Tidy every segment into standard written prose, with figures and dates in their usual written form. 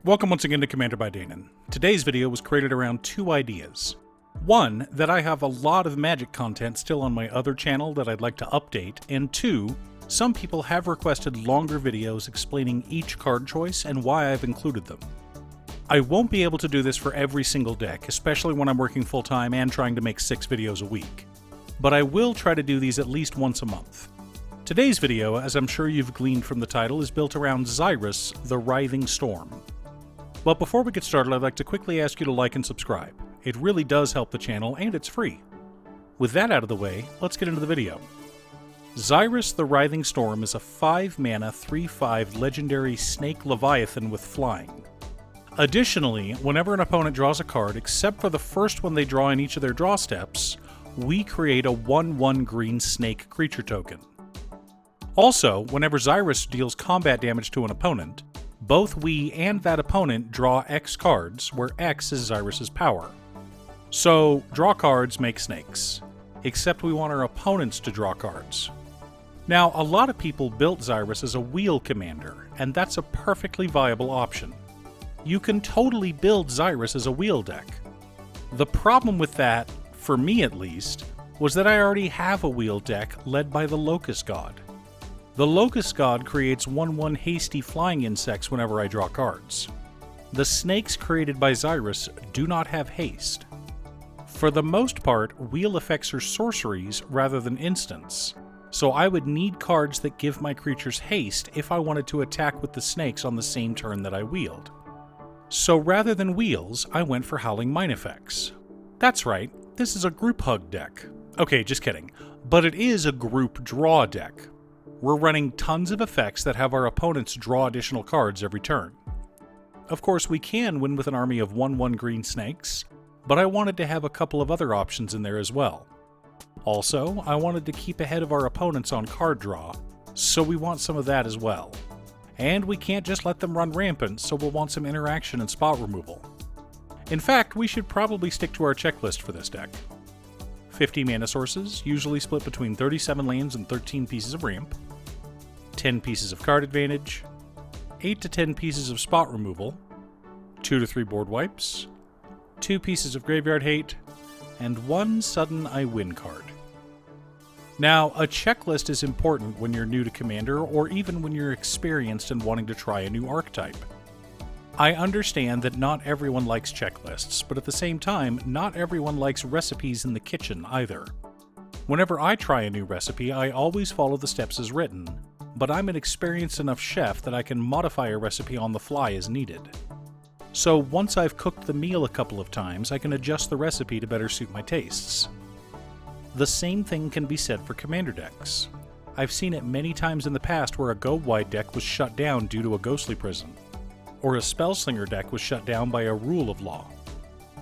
Welcome once again to Commander by Danon. Today's video was created around two ideas. One, that I have a lot of Magic content still on my other channel that I'd like to update, and two, some people have requested longer videos explaining each card choice and why I've included them. I won't be able to do this for every single deck, especially when I'm working full-time and trying to make 6 videos a week. But I will try to do these at least once a month. Today's video, as I'm sure you've gleaned from the title, is built around Xyris, the Writhing Storm. But before we get started, I'd like to quickly ask you to like and subscribe. It really does help the channel, and it's free. With that out of the way, let's get into the video. Xyris the Writhing Storm is a 5-mana 3/5 legendary Snake Leviathan with flying. Additionally, whenever an opponent draws a card, except for the first one they draw in each of their draw steps, we create a 1/1 green snake creature token. Also, whenever Xyris deals combat damage to an opponent, both we and that opponent draw X cards, where X is Xyris' power. So, draw cards make snakes. Except we want our opponents to draw cards. Now, a lot of people built Xyris as a wheel commander, and that's a perfectly viable option. You can totally build Xyris as a wheel deck. The problem with that, for me at least, was that I already have a wheel deck led by the Locust God. The Locust God creates 1/1 hasty flying insects whenever I draw cards. The snakes created by Xyris do not have haste. For the most part, wheel effects are sorceries rather than instants, so I would need cards that give my creatures haste if I wanted to attack with the snakes on the same turn that I wheeled. So rather than wheels, I went for Howling Mine effects. That's right, this is a group hug deck. Okay, just kidding, but it is a group draw deck. We're running tons of effects that have our opponents draw additional cards every turn. Of course, we can win with an army of 1/1 green snakes, but I wanted to have a couple of other options in there as well. Also, I wanted to keep ahead of our opponents on card draw, so we want some of that as well. And we can't just let them run rampant, so we'll want some interaction and spot removal. In fact, we should probably stick to our checklist for this deck. 50 mana sources, usually split between 37 lands and 13 pieces of ramp, 10 pieces of card advantage, 8 to 10 pieces of spot removal, 2 to 3 board wipes, 2 pieces of graveyard hate, and 1 sudden I win card. Now, a checklist is important when you're new to Commander, or even when you're experienced and wanting to try a new archetype. I understand that not everyone likes checklists, but at the same time, not everyone likes recipes in the kitchen either. Whenever I try a new recipe, I always follow the steps as written, but I'm an experienced enough chef that I can modify a recipe on the fly as needed. So once I've cooked the meal a couple of times, I can adjust the recipe to better suit my tastes. The same thing can be said for Commander decks. I've seen it many times in the past where a go-wide deck was shut down due to a Ghostly Prison, or a Spellslinger deck was shut down by a rule of law.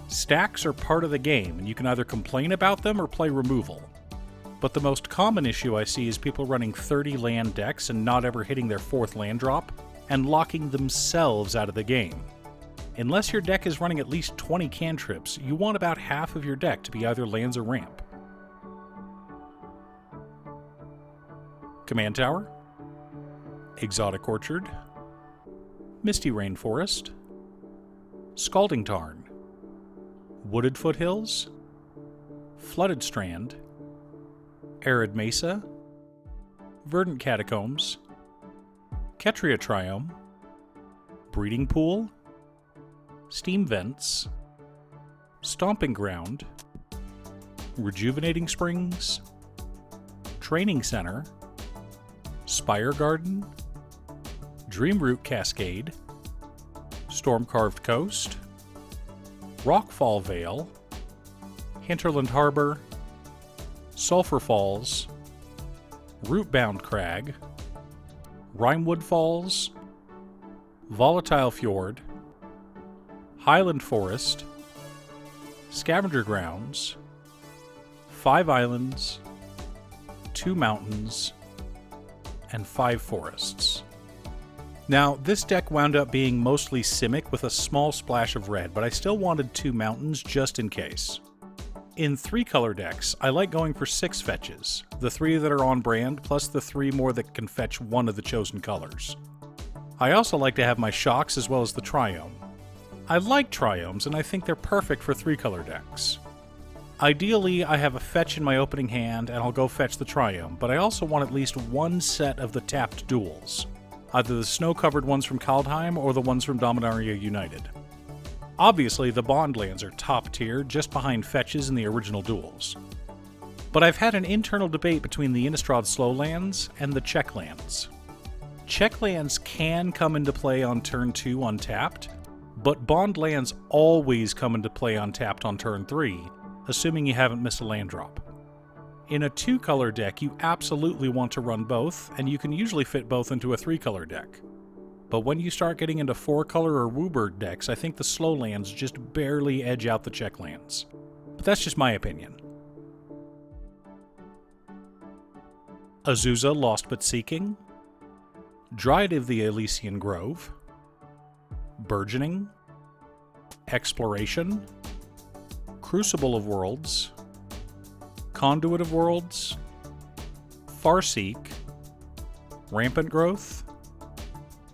Stacks are part of the game, and you can either complain about them or play removal. But the most common issue I see is people running 30 land decks and not ever hitting their 4th land drop, and locking themselves out of the game. Unless your deck is running at least 20 cantrips, you want about half of your deck to be either lands or ramp. Command Tower, Exotic Orchard, Misty Rainforest, Scalding Tarn, Wooded Foothills, Flooded Strand, Arid Mesa, Verdant Catacombs, Ketria Triome, Breeding Pool, Steam Vents, Stomping Ground, Rejuvenating Springs, Training Center, Spire Garden, Dreamroot Cascade, Storm-Carved Coast, Rockfall Vale, Hinterland Harbor, Sulphur Falls, Rootbound Crag, Rimewood Falls, Volatile Fjord, Highland Forest, Scavenger Grounds, 5 Islands, 2 Mountains, and 5 Forests. Now, this deck wound up being mostly Simic with a small splash of red, but I still wanted 2 mountains just in case. In 3-color decks, I like going for 6 fetches, the 3 that are on brand, plus the 3 more that can fetch one of the chosen colors. I also like to have my shocks as well as the triome. I like triomes, and I think they're perfect for 3-color decks. Ideally, I have a fetch in my opening hand, and I'll go fetch the triome, but I also want at least one set of the tapped duels, either the snow-covered ones from Kaldheim or the ones from Dominaria United. Obviously, the Bond lands are top tier, just behind fetches in the original duels. But I've had an internal debate between the Innistrad slow lands and the check lands. Check lands can come into play on turn 2 untapped, but Bond lands always come into play untapped on turn 3, assuming you haven't missed a land drop. In a 2-color deck, you absolutely want to run both, and you can usually fit both into a 3-color deck. But when you start getting into 4-color or Woobird decks, I think the slow lands just barely edge out the check lands. But that's just my opinion. Azusa Lost But Seeking, Dryad of the Elysian Grove, Burgeoning, Exploration, Crucible of Worlds, Conduit of Worlds, Farseek, Rampant Growth,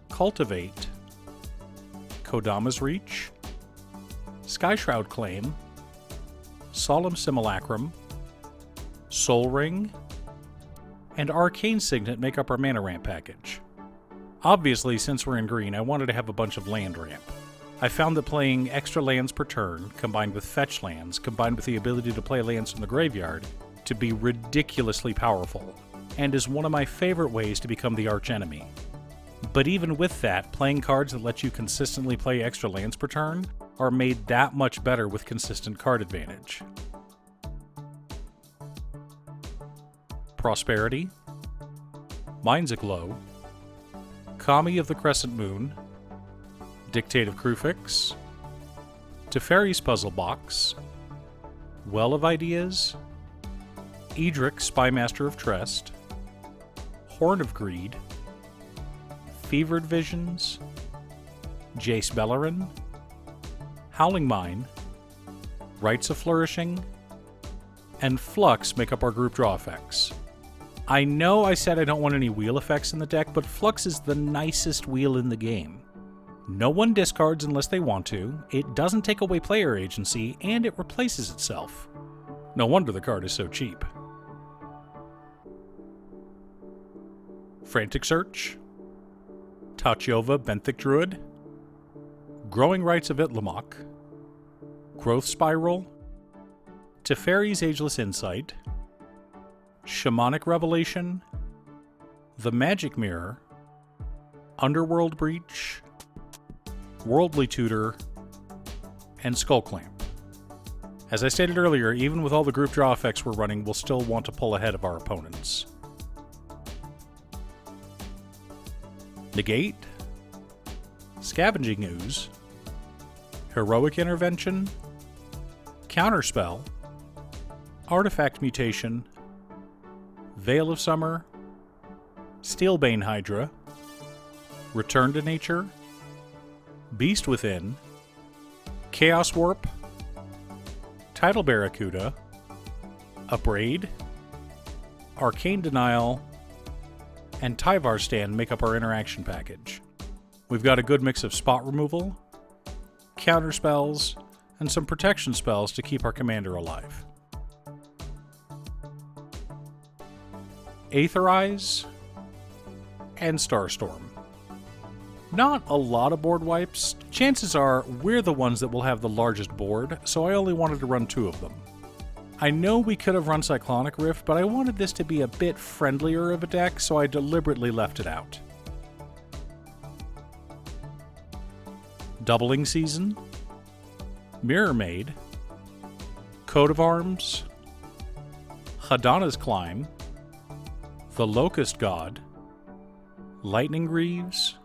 Cultivate, Kodama's Reach, Skyshroud Claim, Solemn Simulacrum, Soul Ring, and Arcane Signet make up our mana ramp package. Obviously, since we're in green, I wanted to have a bunch of land ramp. I found that playing extra lands per turn, combined with fetch lands, combined with the ability to play lands from the graveyard, to be ridiculously powerful, and is one of my favorite ways to become the archenemy. But even with that, playing cards that let you consistently play extra lands per turn are made that much better with consistent card advantage. Prosperity, Mind's Aglow, Kami of the Crescent Moon, Dictate of Kruphix, Teferi's Puzzle Box, Well of Ideas, Edric, Spymaster of Trest, Horn of Greed, Fevered Visions, Jace Beleren, Howling Mine, Rites of Flourishing, and Flux make up our group draw effects. I know I said I don't want any wheel effects in the deck, but Flux is the nicest wheel in the game. No one discards unless they want to, it doesn't take away player agency, and it replaces itself. No wonder the card is so cheap. Frantic Search, Tachiova Benthic Druid, Growing Rites of Itlamok, Growth Spiral, Teferi's Ageless Insight, Shamanic Revelation, The Magic Mirror, Underworld Breach, Worldly Tutor, and Skull Clamp. As I stated earlier, even with all the group draw effects we're running, we'll still want to pull ahead of our opponents. Negate, Scavenging Ooze, Heroic Intervention, Counterspell, Artifact Mutation, Veil of Summer, Steelbane Hydra, Return to Nature, Beast Within, Chaos Warp, Tidal Barracuda, Abrade, Arcane Denial, and Tyvar Stand make up our interaction package. We've got a good mix of spot removal, counter spells, and some protection spells to keep our commander alive. Aetherize, and Starstorm. Not a lot of board wipes. Chances are we're the ones that will have the largest board, so I only wanted to run 2 of them. I know we could have run Cyclonic Rift, but I wanted this to be a bit friendlier of a deck, so I deliberately left it out. Doubling Season, Mirror Maid, Coat of Arms, Hadana's Climb, The Locust God, Lightning Greaves,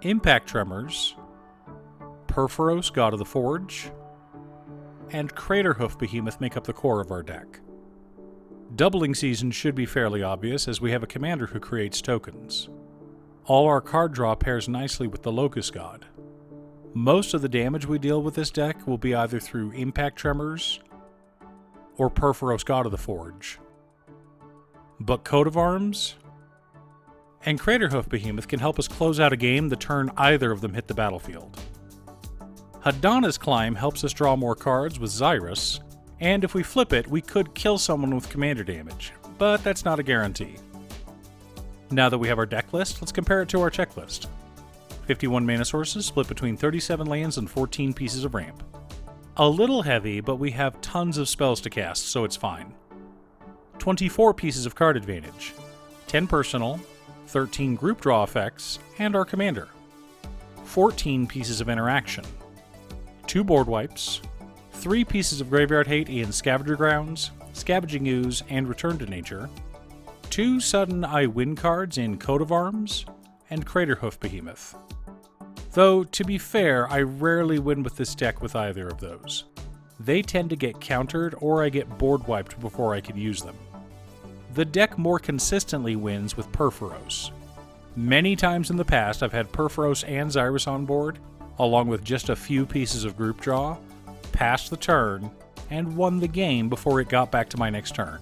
Impact Tremors, Perforos, God of the Forge, and Craterhoof Behemoth make up the core of our deck. Doubling Season should be fairly obvious, as we have a commander who creates tokens. All our card draw pairs nicely with the Locust God. Most of the damage we deal with this deck will be either through Impact Tremors or Perforos, God of the Forge. But Coat of Arms And Craterhoof Behemoth can help us close out a game the turn either of them hit the battlefield. Hadana's Climb helps us draw more cards with Xyris, and if we flip it, we could kill someone with commander damage, but that's not a guarantee. Now that we have our deck list, let's compare it to our checklist. 51 mana sources split between 37 lands and 14 pieces of ramp. A little heavy, but we have tons of spells to cast, so it's fine. 24 pieces of card advantage, 10 personal, 13 group draw effects, and our commander. 14 pieces of interaction, 2 board wipes, 3 pieces of graveyard hate in Scavenger Grounds, Scavenging Ooze, and Return to Nature, 2 sudden I win cards in Coat of Arms, and Craterhoof Behemoth. Though, to be fair, I rarely win with this deck with either of those. They tend to get countered or I get board wiped before I can use them. The deck more consistently wins with Purphoros. Many times in the past I've had Purphoros and Xyris on board, along with just a few pieces of group draw, passed the turn, and won the game before it got back to my next turn.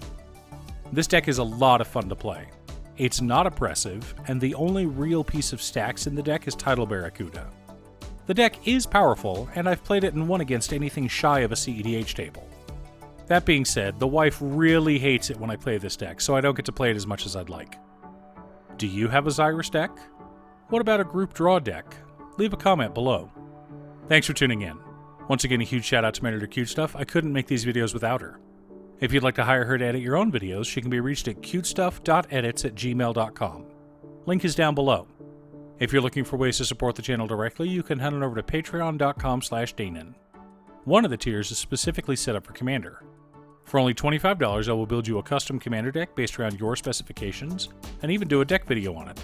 This deck is a lot of fun to play. It's not oppressive, and the only real piece of stacks in the deck is Tidal Barracuda. The deck is powerful, and I've played it and won against anything shy of a CEDH table. That being said, the wife really hates it when I play this deck, so I don't get to play it as much as I'd like. Do you have a Xyris deck? What about a group draw deck? Leave a comment below. Thanks for tuning in. Once again, a huge shout out to my editor Cutestuff. I couldn't make these videos without her. If you'd like to hire her to edit your own videos, she can be reached at cutestuff.edits@gmail.com. Link is down below. If you're looking for ways to support the channel directly, you can head on over to patreon.com/Danon. One of the tiers is specifically set up for Commander. For only $25, I will build you a custom Commander deck based around your specifications, and even do a deck video on it.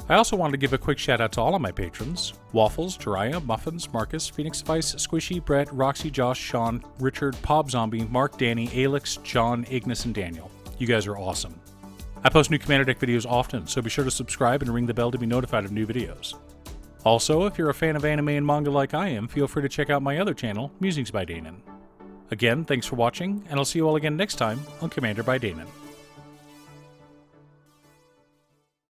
I also wanted to give a quick shout out to all of my patrons: Waffles, Jiraiya, Muffins, Marcus, Phoenix Vice, Squishy, Brett, Roxy, Josh, Sean, Richard, Pob Zombie, Mark, Danny, Alex, John, Ignis, and Daniel. You guys are awesome. I post new Commander deck videos often, so be sure to subscribe and ring the bell to be notified of new videos. Also, if you're a fan of anime and manga like I am, feel free to check out my other channel, Musings by Danon. Again, thanks for watching, and I'll see you all again next time on Commander by Danon.